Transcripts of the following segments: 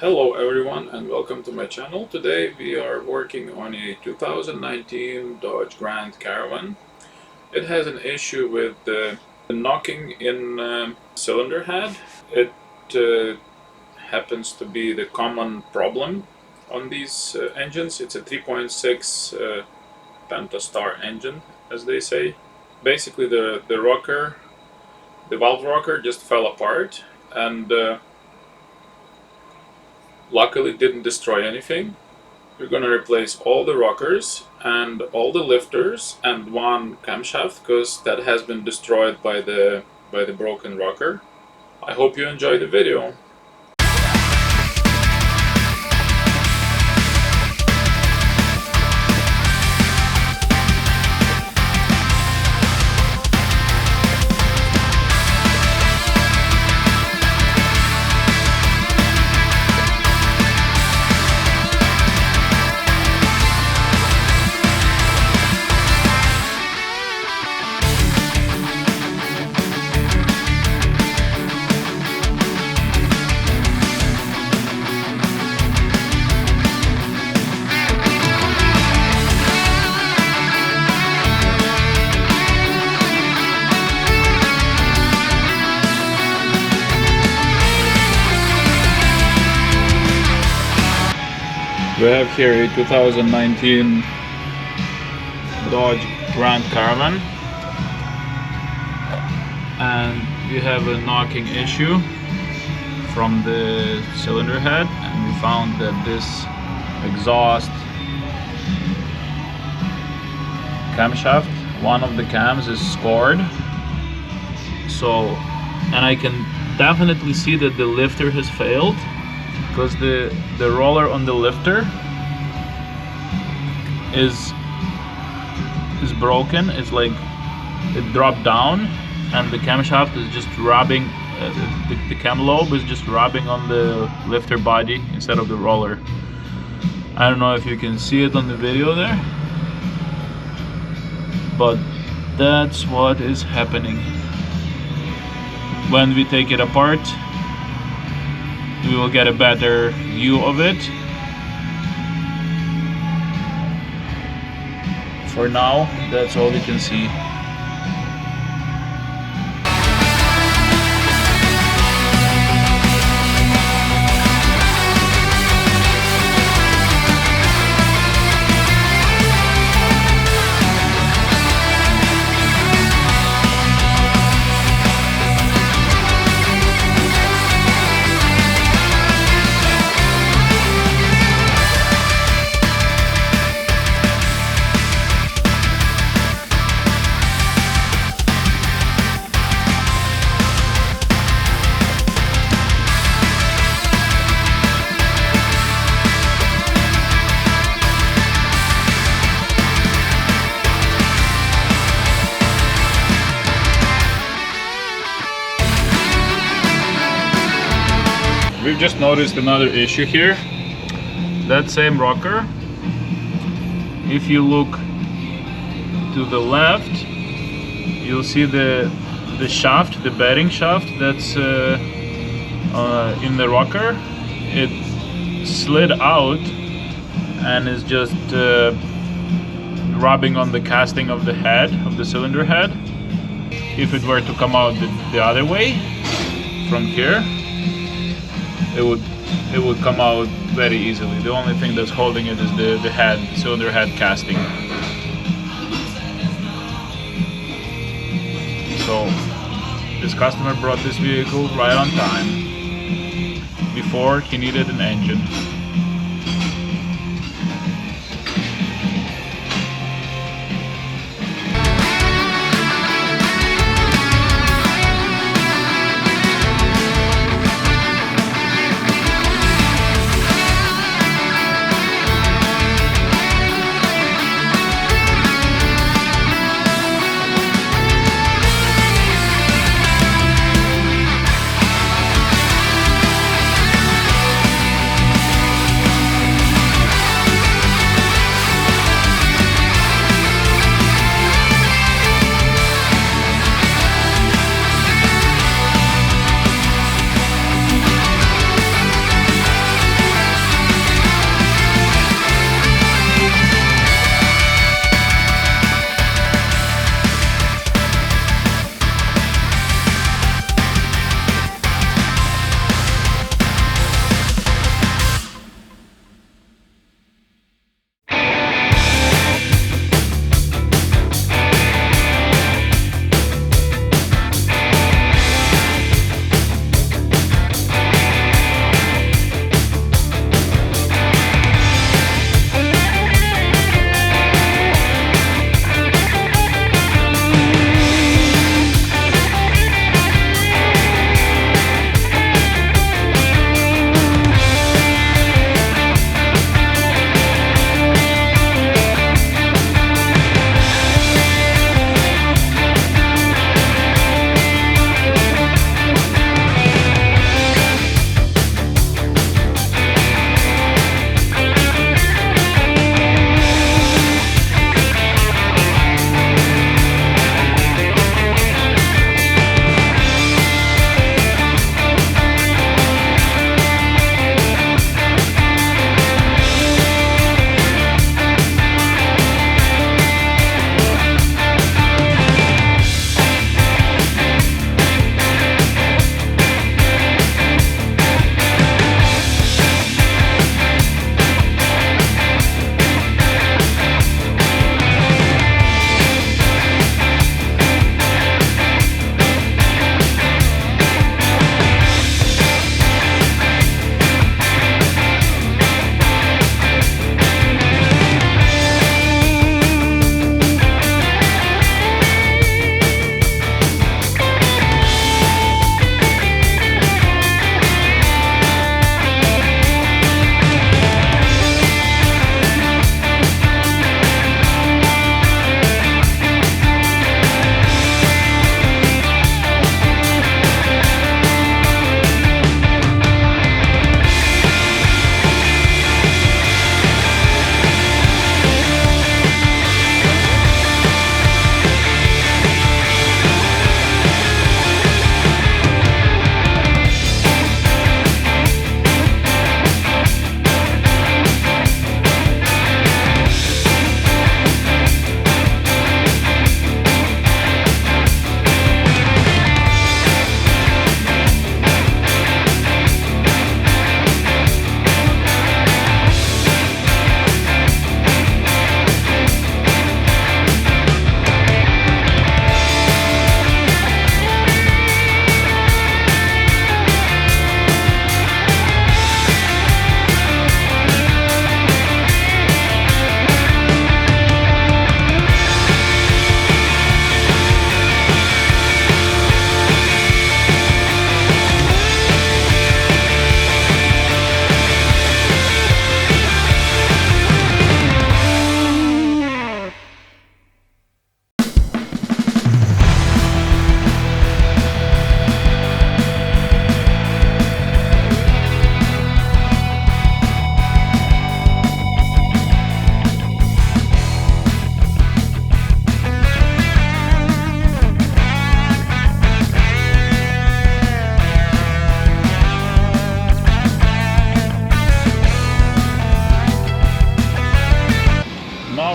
Hello everyone and welcome to my channel. Today we are working on a 2019 Dodge Grand Caravan. It has an issue with the knocking in cylinder head. It happens to be the common problem on these engines. It's a 3.6 PENTASTAR engine, as they say. Basically the rocker, the valve rocker just fell apart, and luckily didn't destroy anything. We're going to replace all the rockers and all the lifters and one camshaft because that has been destroyed by the broken rocker. I hope you enjoy the video. We have here a 2019 Dodge Grand Caravan, and we have a knocking issue from the cylinder head, and we found that this exhaust camshaft, one of the cams is scored. So, and I can definitely see that the lifter has failed, because the roller on the lifter is broken. It's like it dropped down, and the camshaft is just rubbing, the cam lobe is just rubbing on the lifter body instead of the roller. I don't know if you can see it on the video there, but that's what is happening. When we take it apart, we will get a better view of it. For now, that's all we can see. We've just noticed another issue here. That same rocker, if you look to the left, you'll see the shaft, the bearing shaft that's in the rocker. It slid out and is just rubbing on the casting of the head, of the cylinder head. If it were to come out the other way, from here, it would come out very easily. The only thing that's holding it is the head, cylinder head casting. So this customer brought this vehicle right on time, before he needed an engine.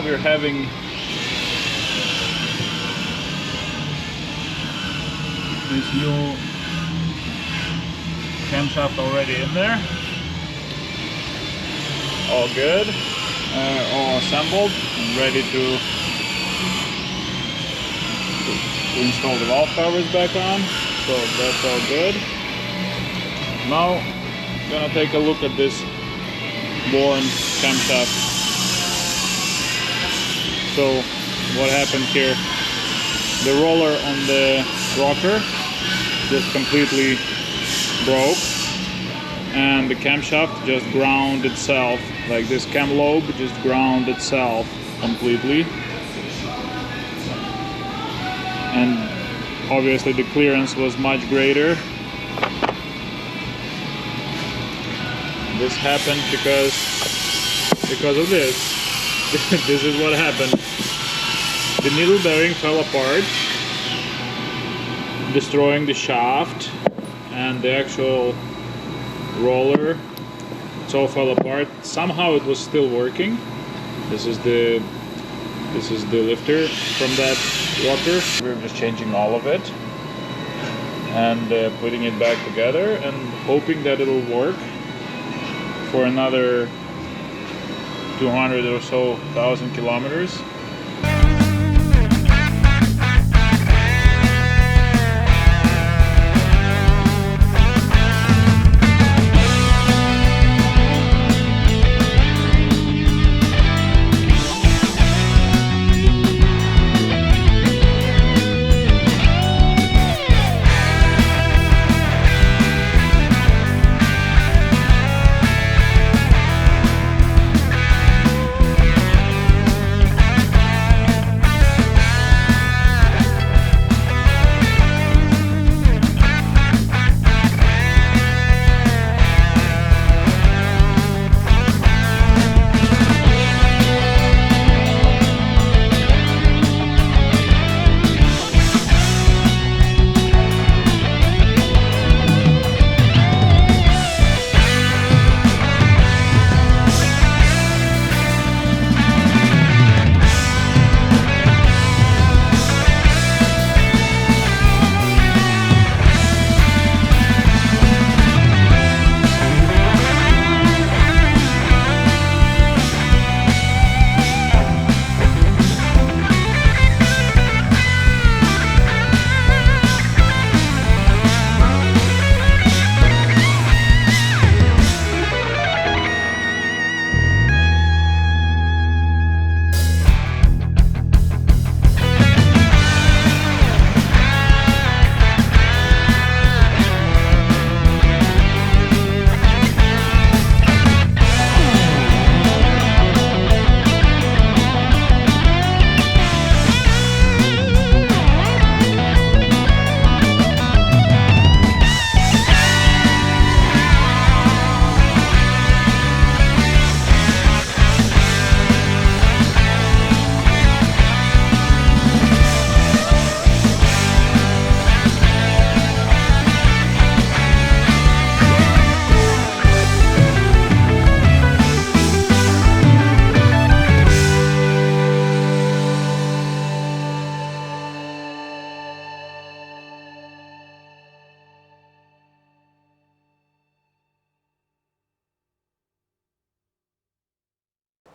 we're having this new camshaft already in there. All good, all assembled, and ready to install the valve covers back on. So that's all good. Now I'm gonna take a look at this worn camshaft. So what happened here, the roller on the rocker just completely broke, and the camshaft just ground itself, like this cam lobe just ground itself completely, and obviously the clearance was much greater. This happened because of this. This is what happened. The needle bearing fell apart, destroying the shaft, and the actual roller, it all fell apart. Somehow it was still working. This is the lifter from that rocker. We're just changing all of it and putting it back together and hoping that it'll work for another 200 or so thousand kilometers.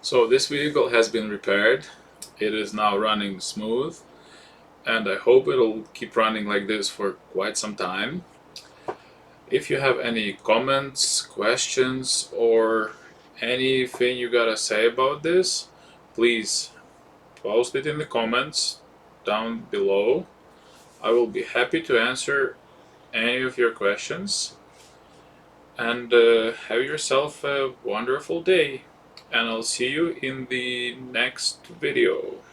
So this vehicle has been repaired. It is now running smooth, and I hope it'll keep running like this for quite some time. If you have any comments, questions, or anything you gotta say about this, please post it in the comments down below. I will be happy to answer any of your questions. And have yourself a wonderful day. And I'll see you in the next video.